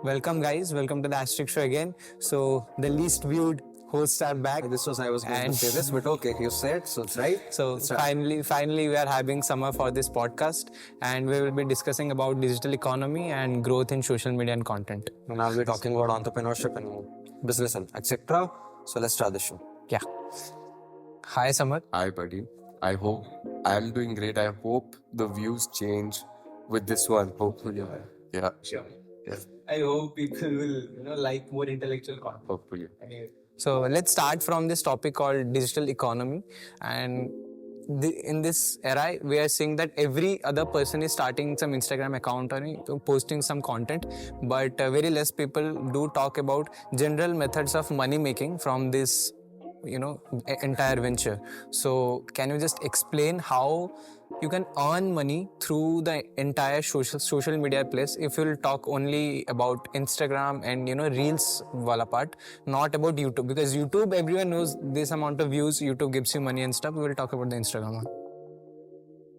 Welcome, guys. Welcome to the Astrix show again. So, the least viewed hosts are back. I was going to say this, but okay, you said, so it's right. So finally, we are having Samar for this podcast, and we will be discussing about digital economy and growth in social media and content. And I'll be talking about entrepreneurship and business and etc. So let's start the show. Yeah. Hi, Samar. Hi, buddy. I hope I'm doing great. I hope the views change with this one. Hopefully. Yeah. Sure. Yes. I hope people will, like more intellectual content. Hopefully. So let's start from this topic called digital economy. And in this era, we are seeing that every other person is starting some Instagram account or posting some content, but very less people do talk about general methods of money making from this entire venture. So can you just explain how you can earn money through the entire social media place? If you'll talk only about Instagram and reels wala part, not about YouTube, because YouTube everyone knows this amount of views, YouTube gives you money and stuff. We will talk about the Instagram one.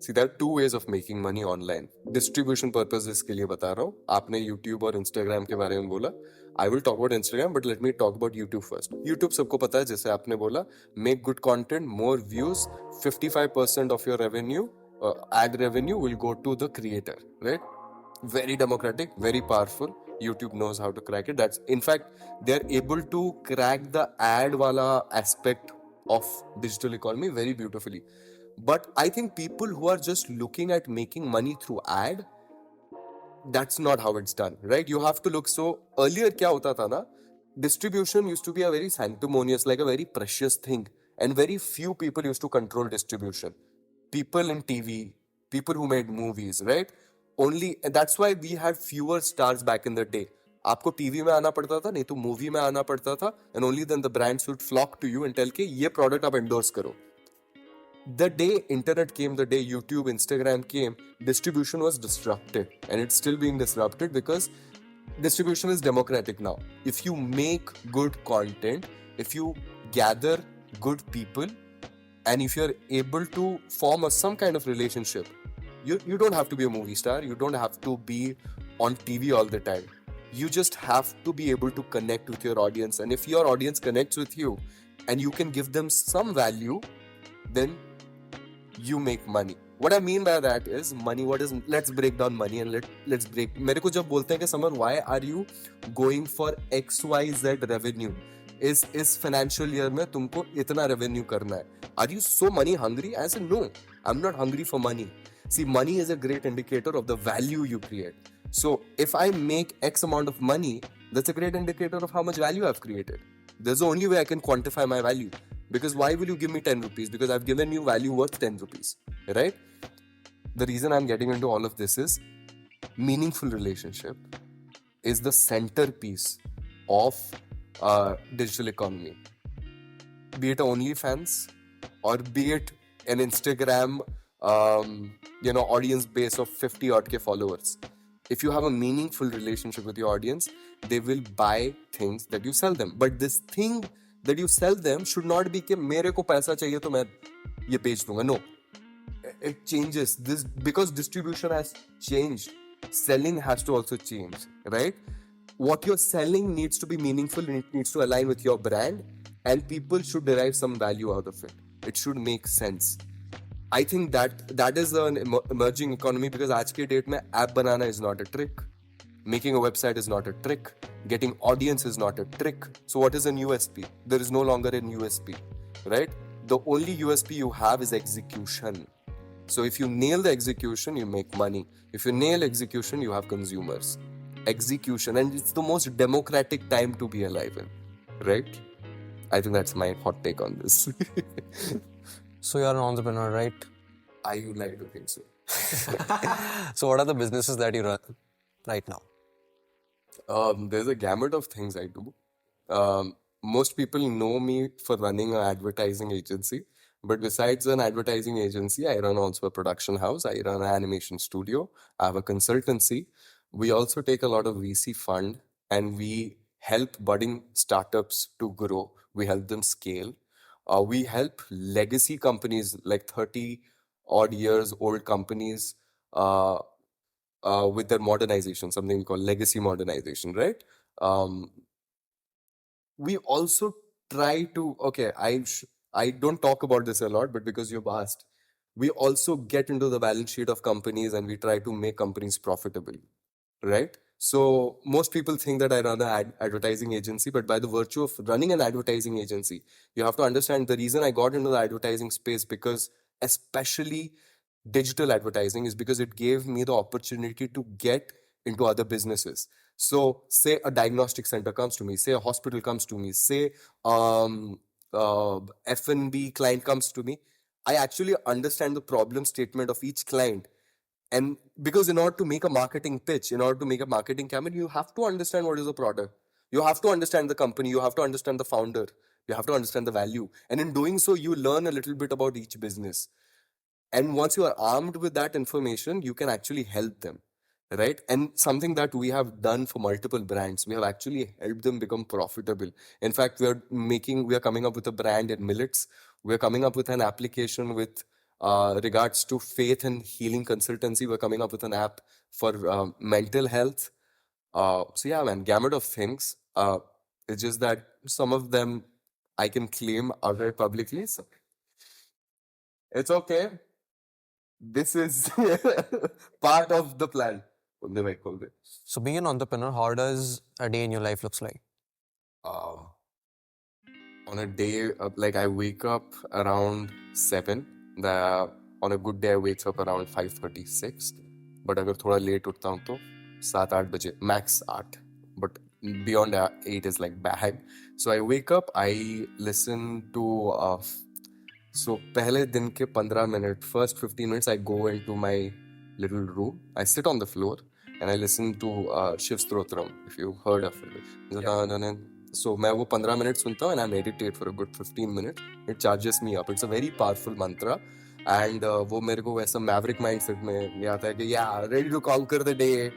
See, there are two ways of making money online. Distribution purposes के लिए बता रहा हूँ. आपने YouTube और Instagram के बारे में बोला. I will talk about Instagram, but let me talk about YouTube first. YouTube सबको पता है, जैसे आपने बोला, make good content, more views, 55% of your revenue, ad revenue will go to the creator, right? Very democratic, very powerful. YouTube knows how to crack it. That's, in fact, they're able to crack the ad wala aspect of digital economy very beautifully. But I think people who are just looking at making money through ad, that's not how it's done, right? You have to look. So earlier kya hota tha na, distribution used to be a very sanctimonious, like a very precious thing, and very few people used to control distribution. People in TV, people who made movies, right? Only, that's why we had fewer stars back in the day. आपको TV में आना पड़ता था, नहीं तो movie में आना पड़ता था, and only then the brands would flock to you and tell के ये product आप endorse करो. The day internet came, the day YouTube, Instagram came, distribution was disrupted, and it's still being disrupted because distribution is democratic now. If you make good content, if you gather good people, and if you're able to form some kind of relationship, you don't have to be a movie star, you don't have to be on TV all the time. You just have to be able to connect with your audience, and if your audience connects with you and you can give them some value, then you make money. What I mean by that is money. Let's break down money and let's break. मेरे को जब बोलते हैं कि Samar, why are you going for XYZ revenue? इस financial year में तुमको इतना revenue करना है. Are you so money hungry? I said no. I'm not hungry for money. See, money is a great indicator of the value you create. So if I make X amount of money, that's a great indicator of how much value I've created. There's the only way I can quantify my value. Because why will you give me 10 rupees? Because I've given you value worth 10 rupees, right? The reason I'm getting into all of this is meaningful relationship is the centerpiece of digital economy. Be it OnlyFans or be it an Instagram, audience base of 50 odd K followers. If you have a meaningful relationship with your audience, they will buy things that you sell them. But this thing that you sell them should not be कि मेरे को पैसा चाहिए तो मैं ये बेच दूंगा. No, it changes this because distribution has changed. Selling has to also change, right? What you're selling needs to be meaningful. It needs to align with your brand, and people should derive some value out of it. It should make sense. I think that is an emerging economy because आज के date में app banana is not a trick. Making a website is not a trick. Getting audience is not a trick. So what is an USP? There is no longer an USP, right? The only USP you have is execution. So if you nail the execution, you make money. If you nail execution, you have consumers. Execution, and it's the most democratic time to be alive in, right? I think that's my hot take on this. So you're an entrepreneur, right? I would like to think so. So what are the businesses that you run right now? There's a gamut of things I do. Most people know me for running an advertising agency. But besides an advertising agency, I run also a production house. I run an animation studio. I have a consultancy. We also take a lot of VC fund and we help budding startups to grow. We help them scale. We help legacy companies like 30 odd years old companies with their modernization, something we call legacy modernization, right? Um, we also try to, okay, I don't talk about this a lot, but because you've asked, we also get into the balance sheet of companies and we try to make companies profitable, right? So most people think that I run an advertising agency, but by the virtue of running an advertising agency, you have to understand the reason I got into the advertising space, because especially digital advertising, is because it gave me the opportunity to get into other businesses. So say a diagnostic center comes to me, say a hospital comes to me, say um, F&B client comes to me. I actually understand the problem statement of each client. And because in order to make a marketing pitch, in order to make a marketing campaign, you have to understand what is the product. You have to understand the company. You have to understand the founder. You have to understand the value. And in doing so, you learn a little bit about each business. And once you are armed with that information, you can actually help them, right? And something that we have done for multiple brands, we have actually helped them become profitable. In fact, we are coming up with a brand in millets. We're coming up with an application with regards to faith and healing consultancy. We're coming up with an app for mental health. So yeah, man, gamut of things. It's just that some of them I can claim outright publicly. So it's okay. This is part of the plan. So being an entrepreneur, how does a day in your life looks like? Uh, on a day, like I wake up around 7. On a good day, I wake up around 5:36. But अगर थोड़ा late उठता हूँ तो 7-8 बजे, max 8. But beyond 8 is like bad. So I wake up, I listen to so पहले दिन के 15 minutes, first 15 minutes, I go into my little room. I sit on the floor and I listen to Shiv Strotram, if you've heard of it. So मैं वो 15 minutes सुनता हूँ and I meditate for a good 15 minutes. It charges me up. It's a very powerful mantra. And वो मेरे को वैसा maverick mindset में ले आता है कि yeah, ready to conquer the day.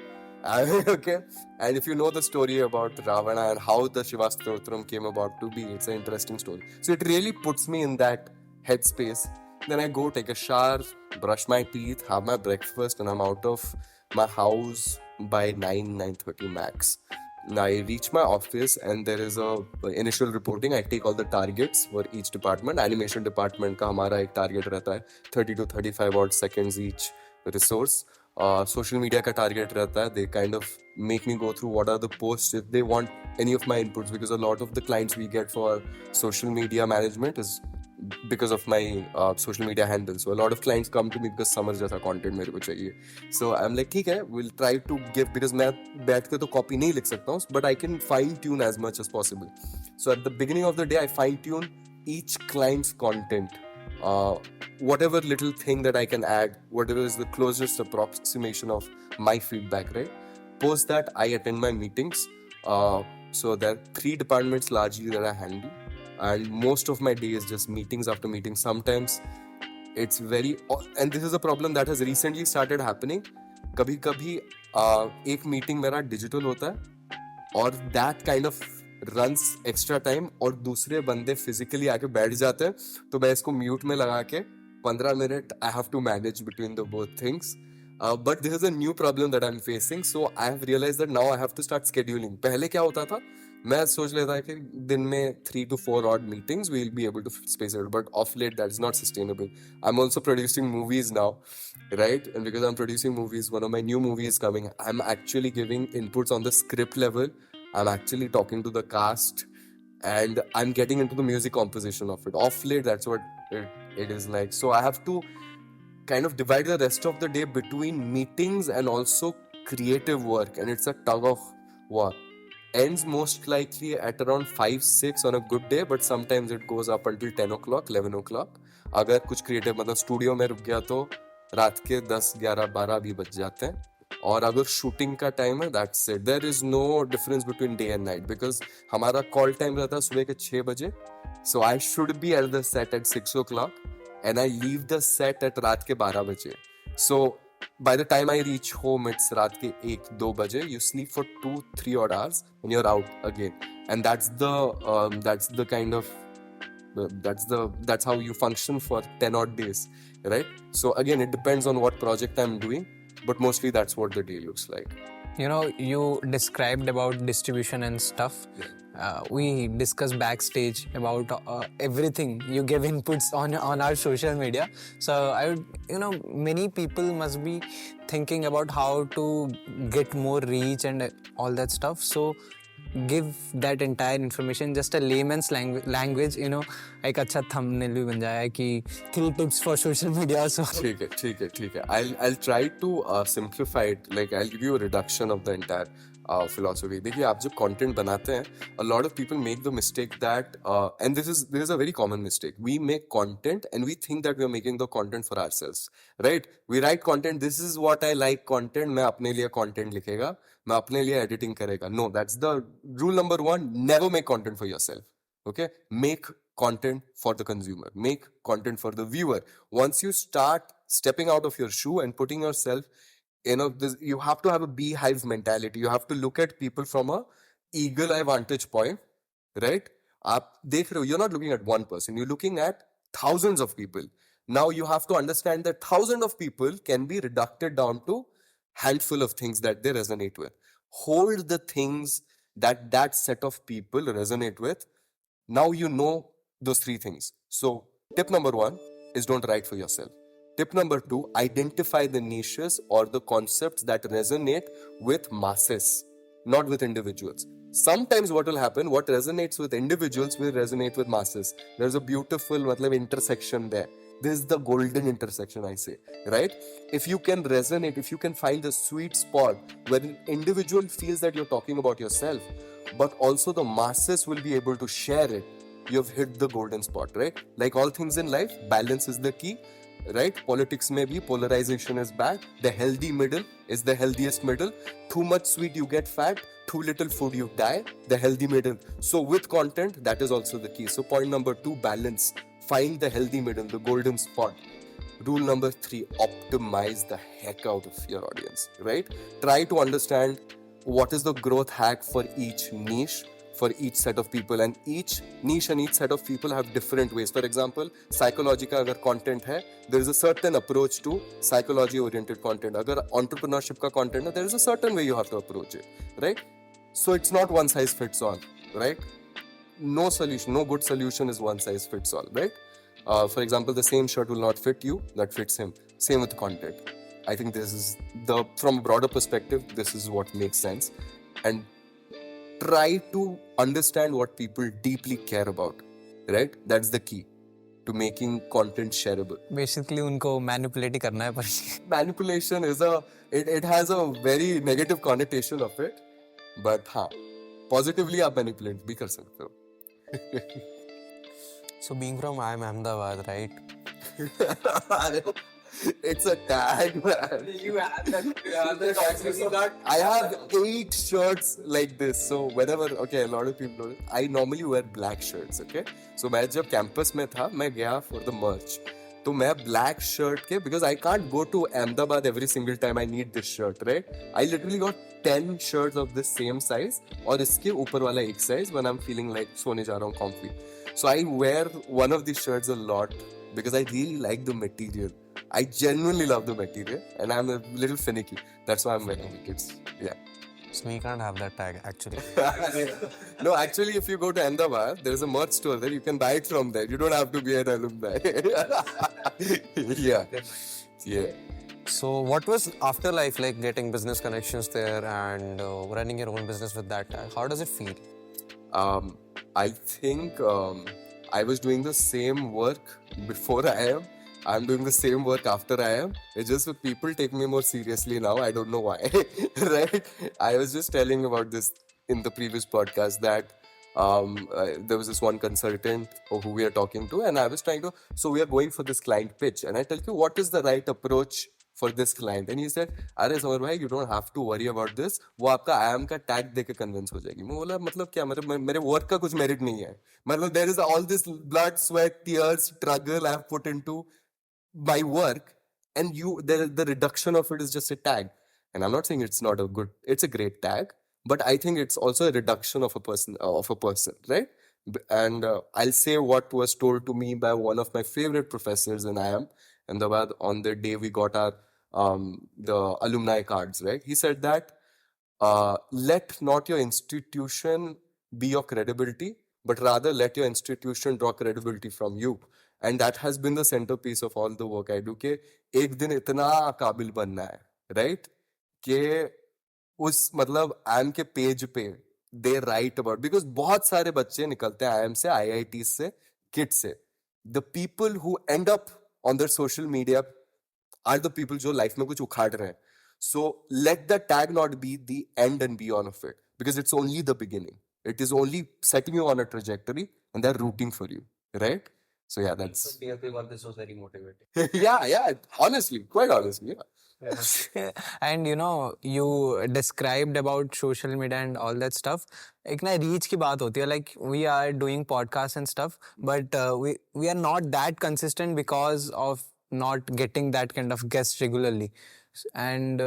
Okay. And if you know the story about Ravana and how the Shiva Stotram came about to be, it's an interesting story. So it really puts me in that headspace. Then I go take a shower, brush my teeth, have my breakfast, and I'm out of my house by 9:30 max. I reach my office and there is a initial reporting. I take all the targets for each department. Animation department का हमारा एक target रहता है 30 to 35 odd seconds each resource. Social media का target रहता है. They kind of make me go through what are the posts if they want any of my inputs, because a lot of the clients we get for social media management is because of my social media handle. So a lot of clients come to me because Samar जैसा content मेरे को चाहिए. So I'm like, ठीक है, we'll try to give, because मैं बैठ के तो copy नहीं लिख सकता हूँ, but I can fine tune as much as possible. So at the beginning of the day, I fine tune each client's content. Whatever little thing that I can add, whatever is the closest approximation of my feedback, right? Post that, I attend my meetings. So there are 3 departments largely that I handle. And most of my day is just meetings after meetings. Sometimes it's very, and this is a problem that has recently started happening. कभी-कभी एक meeting मेरा digital होता है और that kind of runs extra time और दूसरे बंदे physically आके बैठ जाते हैं, तो मैं इसको म्यूट में लगा के 15 minute I have to manage between the both things. But this is a new problem that I'm facing, so I have realized that now I have to start scheduling. पहले क्या होता था, मैं सोच लेता कि दिन में 3 to 4 odd meetings we'll be able to space it, but off late that's not sustainable. I'm also producing movies now, right? And because I'm producing movies, one of my new movies is coming. I'm actually giving inputs on the script level. I'm actually talking to the cast, and I'm getting into the music composition of it. Off late, that's what it is like. So I have to kind of divide the rest of the day between meetings and also creative work, and it's a tug of war. Ends most likely at around 5-6 on a good day, but sometimes it goes up until 10 o'clock, 11 o'clock. अगर कुछ creative मतलब studio में रुक गया तो रात के 10, 11, 12 भी बज जाते हैं. और अगर शूटिंग का टाइम है, that's it. There is no difference between day and night, because हमारा call time रहता है सुबह के 6 बजे. So I should be at the set at 6 o'clock and I leave the set at रात के 12 बजे. So by the time I reach home, it's रात के 1-2 बजे. You sleep for 2-3 odd hours and you're out again. And that's the kind of that's how you function for 10 odd days, right? So again, it depends on what project I'm doing. but mostly that's what the day looks like. You know, you described about distribution and stuff. We discussed backstage about everything. You give inputs on our social media. So I would, you know, many people must be thinking about how to get more reach and all that stuff. So give that entire information, just a layman's language, you know, एक अच्छा thumbnail भी बन जाए कि 3 tips for social media. So ठीक है. I'll try to simplify it. Like I'll give you a reduction of the entire philosophy. देखिए आप जब content बनाते हैं, a lot of people make the mistake that and this is a very common mistake. We make content and we think that we are making the content for ourselves, right? We write content. This is what I like content. मैं अपने लिए content लिखेगा, मैं अपने लिए editing करेगा. No, that's the rule number 1. Never make content for yourself. Okay, make content for the consumer, make content for the viewer. Once you start stepping out of your shoe and putting yourself, you know, you have to have a beehive mentality. You have to look at people from a eagle eye vantage point, right? You're not looking at one person, you're looking at thousands of people. Now you have to understand that thousands of people can be reduced down to handful of things that they resonate with. Hold the things that set of people resonate with. Now you know those 3 things. So tip number 1 is don't write for yourself. Tip number 2, identify the niches or the concepts that resonate with masses, not with individuals. Sometimes what will happen, what resonates with individuals will resonate with masses. There's a beautiful intersection there. This is the golden intersection, I say, right? If you can resonate, if you can find the sweet spot where an individual feels that you're talking about yourself, but also the masses will be able to share it, you've hit the golden spot, right? Like all things in life, balance is the key, right? Politics may be, polarization is bad. The healthy middle is the healthiest middle. Too much sweet, you get fat. Too little food, you die. The healthy middle. So with content, that is also the key. So point number 2, balance. Find the healthy middle, the golden spot. Rule number 3, optimize the heck out of your audience, right? Try to understand what is the growth hack for each niche, for each set of people, and each niche and each set of people have different ways. For example, psychology ka agar content hai, there is a certain approach to psychology oriented content. Agar entrepreneurship ka content hai, there is a certain way you have to approach it, right? So it's not one size fits all, right? No solution, no good solution is one size fits all, right? For example, the same shirt will not fit you, that fits him. Same with content. I think this is from a broader perspective, this is what makes sense. And try to understand what people deeply care about, right? That's the key to making content shareable. basically उनको manipulate ही करना है पर Manipulation is it has a very negative connotation of it, but positively आप manipulate भी कर सकते हो. So being from I'm Ahmedabad, right? It's a tag, man. you have that I have 8 shirts like this. So whenever, okay, a lot of people know, I normally wear black shirts, okay? So मैं जब campus में था, मैं गया for the merch. तो मैं black shirt के, because I can't go to Ahmedabad every single time I need this shirt, right? I literally got 10 shirts of the same size और इसके ऊपर वाला एक size when I'm feeling like सोने जा रहा हूँ comfy. So I wear one of these shirts a lot because I really like the material. I genuinely love the material and I'm a little finicky. That's why I'm wearing it. It's, yeah. So we can't have that tag actually. No, actually, if you go to Ahmedabad, there is a merch store there. You can buy it from there. You don't have to be an alumni. Yeah. Yeah. So what was afterlife like, getting business connections there and running your own business with that tag? How does it feel? I think I was doing the same work before I am. I'm doing the same work after I am. It's just that people take me more seriously now. I don't know why. Right? I was just telling about this in the previous podcast that there was this one consultant who we are talking to, and I was trying to, so we are going for this client pitch, and I tell you what is the right approach for this client, and he said, "अरे summer भाई, you don't have to worry about this. वो आपका I am का tag देके convince हो जाएगी." मैं बोला मतलब क्या, मेरे work का कुछ merit नहीं है. मतलब there is all this blood, sweat, tears, struggle I have put into my work, and the reduction of it is just a tag. And I'm not saying it's not a good, it's a great tag, but I think it's also a reduction of a person, right? And I'll say what was told to me by one of my favorite professors in IIM Ahmedabad on the day we got our the alumni cards, right? He said that let not your institution be your credibility, but rather let your institution draw credibility from you. And that has been the centerpiece of all the work I do. कि एक दिन इतना काबिल बनना है, right? कि उस मतलब आईएम के पेज पे दे राइट अबाउट, बिकॉज बहुत सारे बच्चे निकलते हैं आईएम से, आईआईटी से, किट से. The people who end up on their social media are the people जो लाइफ में कुछ उखाड़ रहे हैं. So let the tag not be the end and beyond of it, because it's only the beginning. It is only setting you on a trajectory, and they're rooting for you, right? So yeah, that's. DLP got this was very motivating. yeah, honestly, quite honestly, yeah. And you described about social media and all that stuff. एक ना reach की बात होती है, like we are doing podcasts and stuff, but we are not that consistent because of not getting that kind of guests regularly. And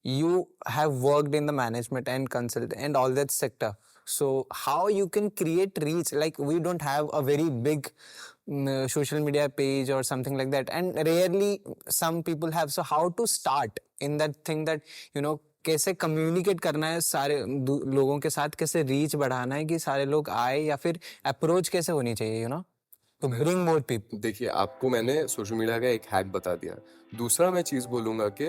you have worked in the management and consult and all that sector. So how you can create reach? Like we don't have a very big social media page or something like that, and rarely some people have. So how to start in that thing, that कैसे communicate करना है सारे लोगों के साथ, कैसे reach बढ़ाना है कि सारे लोग आए, या फिर अप्रोच कैसे होनी चाहिए to bring more people? देखिए, आपको मैंने सोशल मीडिया का एक हैक बता दिया. दूसरा मैं चीज बोलूंगा कि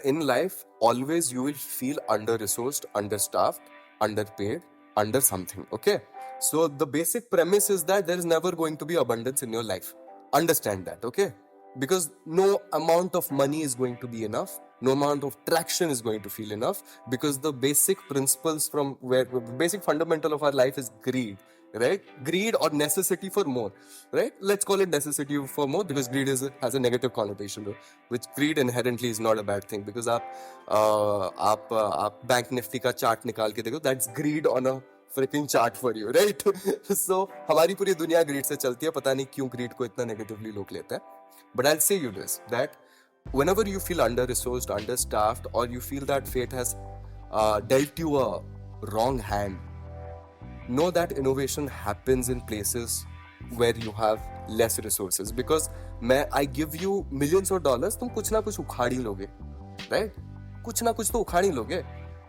in life always you will feel under resourced, understaffed, underpaid, under something. Okay, so the basic premise is that there is never going to be abundance in your life. Understand that, okay? Because no amount of money is going to be enough, no amount of traction is going to feel enough, because the basic principles from where basic fundamental of our life is greed, right? Greed or necessity for more, right? Let's call it necessity for more, because greed has a negative connotation, which greed inherently is not a bad thing. Because आप bank Nifty का chart निकाल के देखो, that's greed on a freaking chart for you, right? So हमारी पूरी दुनिया greed से चलती है. पता नहीं क्यों greed को इतना negatively लोग लेते हैं. But I'll say you this, that whenever you feel under-resourced, understaffed, or you feel that fate has dealt you a wrong hand, know that innovation happens in places where you have less resources. Because I give you millions of dollars, तुम कुछ ना कुछ उखाड़ ही लोगे, right? कुछ ना कुछ तो उखाड़ ही लोगे.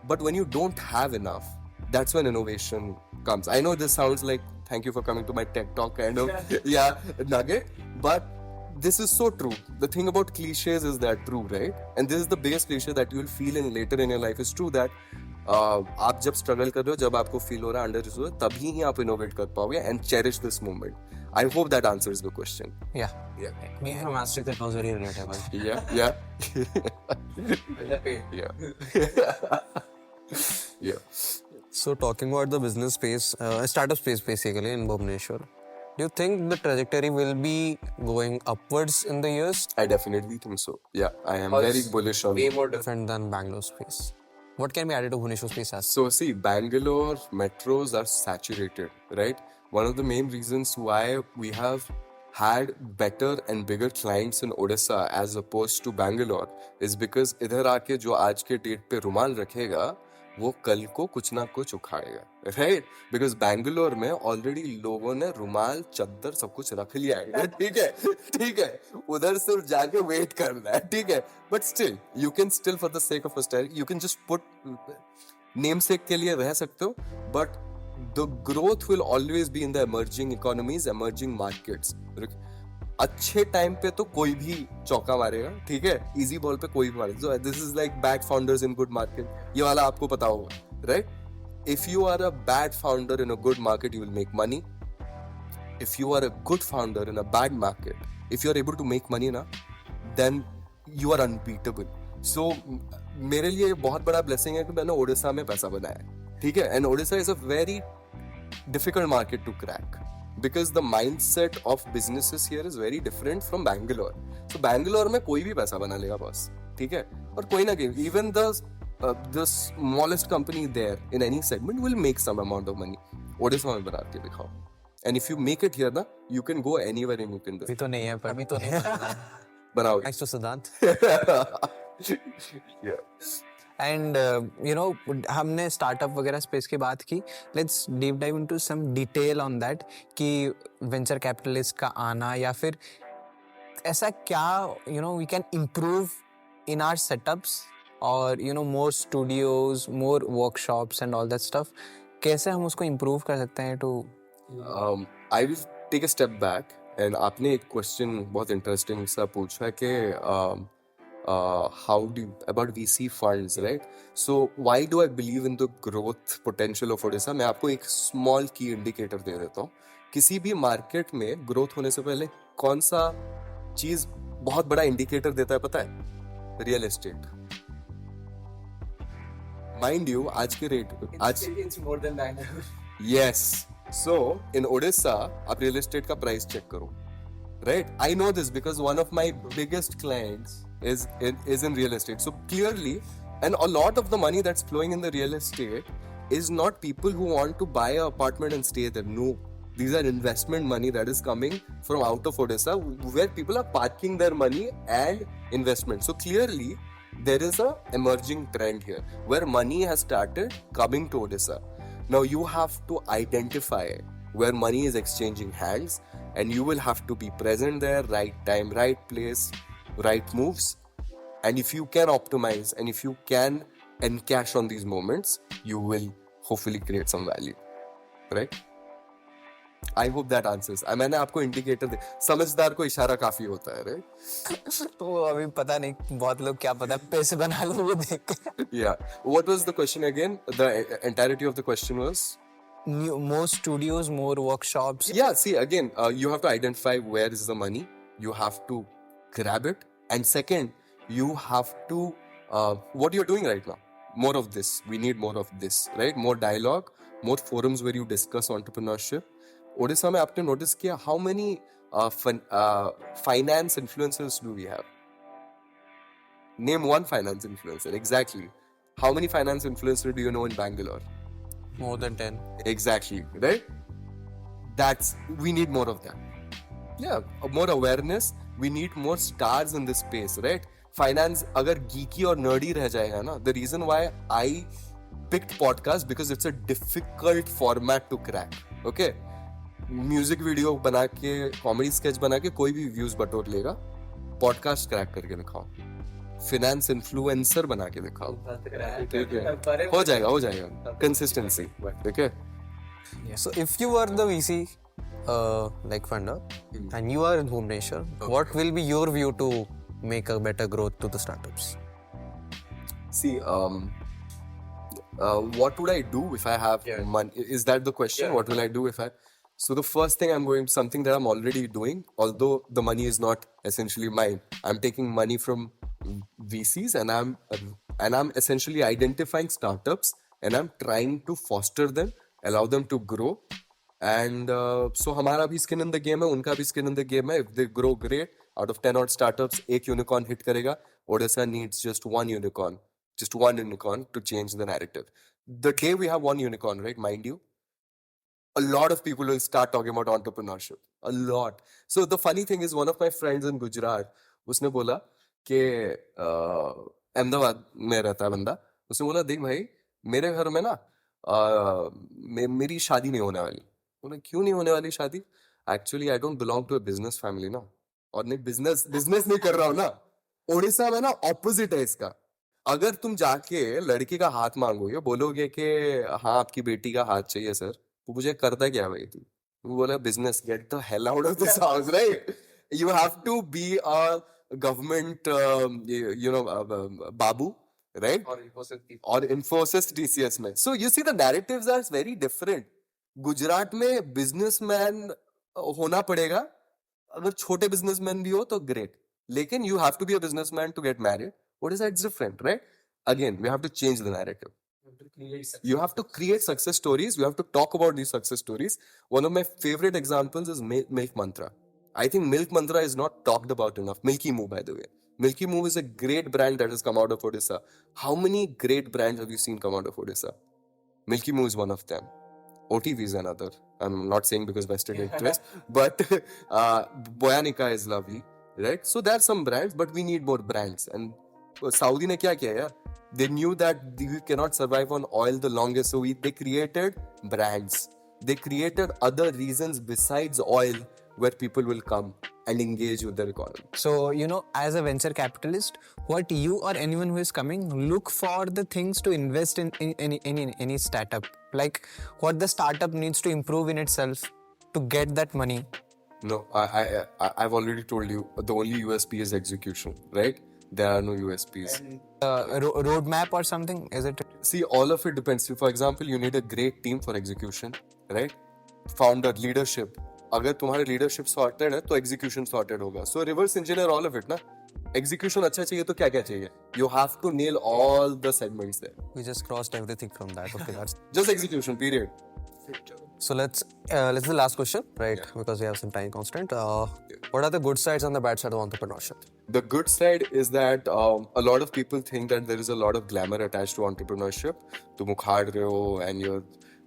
But when you don't have enough, that's when innovation comes. I know this sounds like thank you for coming to my TED talk kind of nugget, but this is so true. The thing about cliches is that true, right? And this is the biggest cliche that you will feel in later in your life. Is true that आप जब struggle कर रहे हो, जब आपको feel हो रहा है अंडर रिसोर्स, तभी ही आप इनोवेट कर पाओगे. And cherish this moment. I hope that answers the question. Me from Astrix, that was very relatable. Yeah. So talking about the business space, startup space basically in Bhubaneswar, do you think the trajectory will be going upwards in the years? I definitely think so. Yeah, I am very bullish on Way more different than Bangalore space. What can be added to Bhubaneswar space as? So see, Bangalore metros are saturated, right? One of the main reasons why we have had better and bigger clients in Odisha as opposed to Bangalore is because इधर आके जो आज के date पे रुमाल रखेगा वो कल को कुछ ना कुछ उखाड़ेगा, राइट? बिकॉज बैंगलोर में ऑलरेडी लोगों ने रुमाल, चद्दर सब कुछ रख लिया है. ठीक है, उधर सिर्फ जाके वेट करना है, ठीक है. But still you can still for the sake of style you can just put name सेक के लिए रह सकते हो. But the growth will always be in the emerging economies, emerging markets. अच्छे टाइम पे तो कोई भी चौका मारेगा, ठीक है, इजी बॉल पे कोई भी मारेगा. So this is like bad founders in good market. ये वाला आपको पता होगा, right? If you are a bad founder in a good market you will make money. If you are a good founder in a bad market, if you are able to make money ना, then you are unbeatable. So मेरे लिए बहुत बड़ा blessing है कि मैंने ओडिशा में पैसा बनाया, ठीक है. And Odisha is a very difficult market to crack because the mindset of businesses here is very different from Bangalore. So Bangalore में कोई भी पैसा बना लेगा बॉस, ठीक है. और कोई ना कोई, even the smallest company there in any segment will make some amount of money. Odisha में बना के दिखाओ. And if you make it here ना, you can go anywhere and you can do. अभी तो नहीं है, पर अभी तो नहीं है. बनाओगे. Thanks to Siddhant. Yeah. And हमने स्टार्टअप वगैरह स्पेस की बात की. Let's deep dive into some detail on that कि वेंचर कैपिटलिस्ट का आना, या फिर ऐसा क्या we can improve in our setups or more studios, more workshops and all that stuff, कैसे हम उसको improve कर सकते हैं to I will take a step back and आपने एक question बहुत interesting सा पूछा कि how do you, about VC funds, right? So why do I believe in the growth potential of Odisha? मैं आपको एक small key indicator दे देता हूँ. किसी भी market में growth होने से पहले कौन सा चीज बहुत बड़ा indicator देता है पता है? Real estate. Mind you, आज के rate आज it's more than that. Yes. So in Odisha, आप real estate का price check करो. Right? I know this because one of my biggest clients is in real estate. So clearly, and a lot of the money that's flowing in the real estate is not people who want to buy an apartment and stay there. No. These are investment money that is coming from out of Odisha where people are parking their money and investment. So clearly, there is a emerging trend here where money has started coming to Odisha. Now you have to identify where money is exchanging hands and you will have to be present there, right time, right place, right moves. And if you can optimize and if you can encash on these moments, you will hopefully create some value, right? I hope that answers. मैंने आपको indicator दे, समझदार को इशारा काफी होता है, right? तो अभी पता नहीं, बहुत लोग क्या पता पैसे बना लो वो देख के. Yeah. What was the question again? The entirety of the question was? More studios, more workshops. Yeah, see, again, you have to identify where is the money. You have to grab it. And second, you have to, what you're doing right now, more of this. We need more of this, right? More dialogue, more forums where you discuss entrepreneurship. Odisha में आपने notice किया, how many finance influencers do we have? Name one finance influencer, exactly. How many finance influencers do you know in Bangalore? More than 10. Exactly, right? We need more of that. Yeah, more awareness. We need more stars in this space, right? Finance, अगर geeky और nerdy रह जाएगा ना, the reason why I picked podcast because it's a difficult format to crack. Okay? Music video बना के, comedy sketch बना के कोई भी views बटोर लेगा. Podcast crack करके दिखाओ. Finance influencer बना के दिखाओ. ठीक है? हो जाएगा. Consistency. ठीक है? So if you were the VC like funder and you are in Bhubaneswar, what will be your view to make a better growth to the startups? See, what would I do if I have money? Is that the question? What will I do if I? So the first thing something that I'm already doing, although the money is not essentially mine. I'm taking money from VCs and I'm essentially identifying startups and I'm trying to foster them, allow them to grow. And so हमारा भी skin in the game है, उनका भी skin in the game है. If they grow, great. Out of 10 odd startups, एक unicorn hit करेगा. Odisha needs just one unicorn to change the narrative. The day we have one unicorn, right, mind you, a lot of people will start talking about entrepreneurship. A lot. So the funny thing is, one of my friends in Gujarat, उसने बोला कि अहमदाबाद में रहता है बंदा, उसने बोला देख भाई मेरे घर में ना मेरी शादी नहीं होने वाली. बोला क्यों नहीं होने वाली शादी? Actually I don't belong to a business family ना, और नहीं बिजनेस नहीं कर रहा हूँ ना. ओडिशा में ना ऑपोजिट है इसका. अगर तुम जाके लड़की का हाथ मांगोगे, बोलोगे कि हाँ आपकी बेटी का हाथ चाहिए सर, वो मुझे करता क्या भाई तू? वो बोला business, get the hell out of this house, right? You have to be a government, babu, right? Or Infosys TCS में. So you see the narratives are very different. Gujarat में businessman होना पड़ेगा. अगर छोटे businessman भी हो तो great. लेकिन you have to be a businessman to get married. What is that? It's different, right? Again, we have to change the narrative. You have to create success stories. You have to talk about these success stories. One of my favorite examples is Milk Mantra. I think Milk Mantra is not talked about enough. Milky Moo, by the way. Milky Moo is a great brand that has come out of Odisha. How many great brands have you seen come out of Odisha? Milky Moo is one of them. OTV is another. I'm not saying because vested interest, but Boyanika is lovely, right? So there are some brands, but we need more brands. And Saudi ne kya kiya yaar? They knew that we cannot survive on oil the longest, so they created brands. They created other reasons besides oil where people will come and engage with their economy. So, as a venture capitalist, what you or anyone who is coming, look for the things to invest in any startup. Like what the startup needs to improve in itself to get that money. No, I've already told you, the only USP is execution, right? There are no USPs. Roadmap or something, is it? See, all of it depends. For example, you need a great team for execution, right? Founder, leadership. अगर तुम्हारे leadership sorted है तो execution sorted होगा. So reverse engineer all of it ना. Execution अच्छा चाहिए तो क्या क्या चाहिए? You have to nail all the segments there. We just crossed everything from that. Okay, that's Just execution, period. so. Let's the last question, right? Because we have some time constraint. What are the good sides and the bad side of entrepreneurship? The good side is that a lot of people think that there is a lot of glamour attached to entrepreneurship. तुम उखाड़ रहे हो and you're,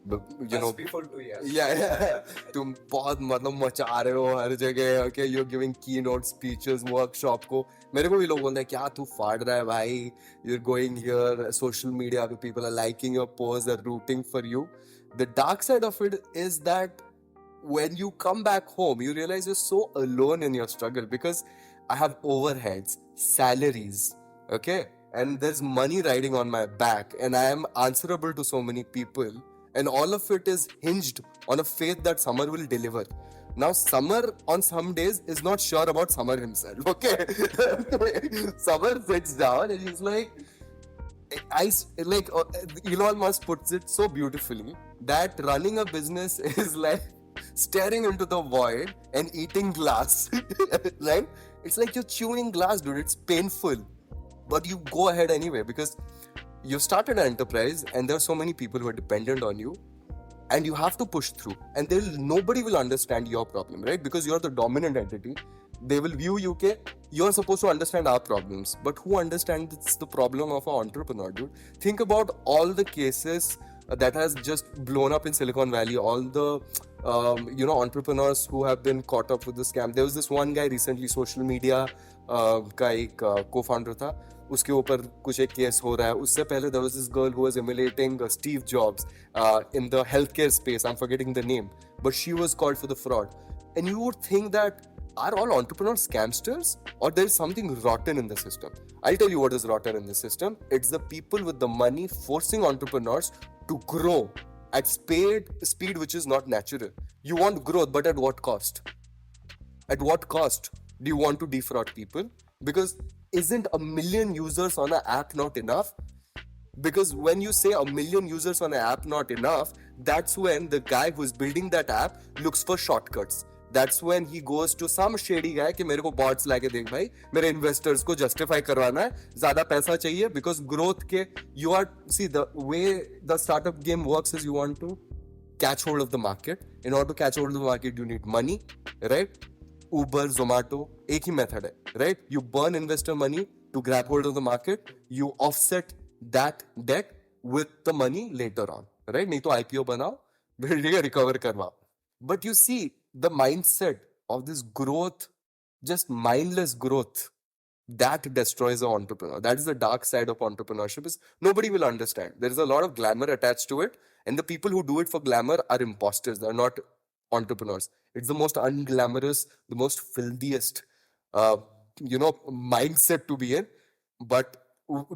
Before 2 years. yeah, तुम बहुत मतलब मचा रहे हो हर जगह. Okay, you're giving keynote speeches, workshop को. मेरे को भी लोग बोलते हैं क्या तू फाड़ रहा है भाई? You're going here, social media, people are liking your posts, they're rooting for you. The dark side of it is that when you come back home, you realize you're so alone in your struggle because I have overheads, salaries, okay? And there's money riding on my back, and I am answerable to so many people, and all of it is hinged on a faith that Samar will deliver. Now, Samar on some days is not sure about Samar himself, okay? Samar sits down and he's like, Elon Musk puts it so beautifully that running a business is like staring into the void and eating glass, right? It's like you're chewing glass, dude. It's painful, but you go ahead anyway because you started an enterprise and there are so many people who are dependent on you, and you have to push through. And nobody will understand your problem, right? Because you're the dominant entity. They will view you, you're supposed to understand our problems, but who understands the problem of an entrepreneur, dude? Think about all the cases that has just blown up in Silicon Valley, all the entrepreneurs who have been caught up with the scam. There was this one guy recently, social media का एक co-founder था, उसके ऊपर कुछ एक case हो रहा है. उससे पहले there was this girl who was emulating Steve Jobs in the healthcare space. I'm forgetting the name, but she was called for the fraud. And you would think that are all entrepreneurs scamsters, or there is something rotten in the system? I'll tell you what is rotten in the system. It's the people with the money forcing entrepreneurs to grow at speed which is not natural. You want growth, but at what cost? At what cost do you want to defraud people? Because isn't 1 million users on an app not enough? Because when you say 1 million users on an app not enough, that's when the guy who's building that app looks for shortcuts. That's when he goes to some shady guy कि मेरे को bots लाके देख भाई, मेरे investors को justify करवाना है, ज़्यादा पैसा चाहिए, because growth के see the way the startup game works is you want to catch hold of the market. In order to catch hold of the market, you need money, right? Uber, Zomato, एक ही method है, right? You burn investor money to grab hold of the market, you offset that debt with the money later on, right? नहीं तो IPO बनाओ, फिर recover करवाओ. But you see, the mindset of this growth, just mindless growth, that destroys an entrepreneur. That is the dark side of entrepreneurship, is nobody will understand. There is a lot of glamour attached to it, and the people who do it for glamour are imposters. They're not entrepreneurs. It's the most unglamorous, the most filthiest, mindset to be in. But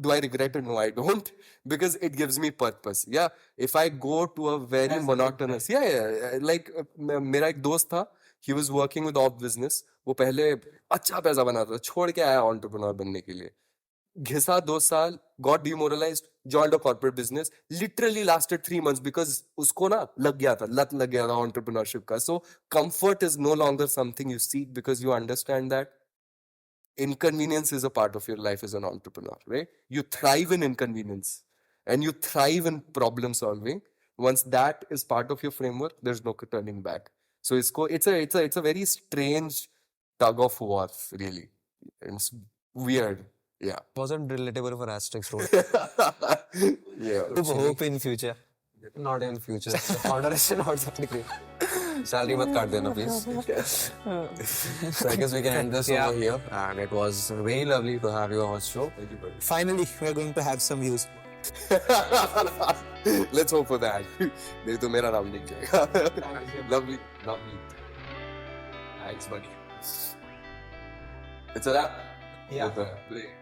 do I regret it? No, I don't, because it gives me purpose. Yeah, if I go to a very monotonous, like मेरा एक दोस्त था, he was working with off business. वो पहले अच्छा पैसा बनाता था, छोड़ के आया entrepreneur बनने के लिए. घिसा 2 साल, got demoralized, joined a corporate business. Literally lasted 3 months because उसको ना लग गया था, लत लग गया था entrepreneurship का. So comfort is no longer something you seek because you understand that inconvenience is a part of your life as an entrepreneur, right? You thrive in inconvenience and you thrive in problem solving. Once that is part of your framework, there's no turning back. So it's a very strange tug of war, really. It's weird. Yeah. Wasn't relatable for Astrix role. Yeah. Hope in future. Not in future. Founder is not something great. Salary mat kaat dena, please. So I guess we can end this over here. And it was very lovely to have you on our show. Finally, we're going to have some views. Let's hope for that. नहीं तो मेरा नाम लिख जाएगा. Lovely. Thanks, buddy. It's a wrap. Yeah. Okay, play.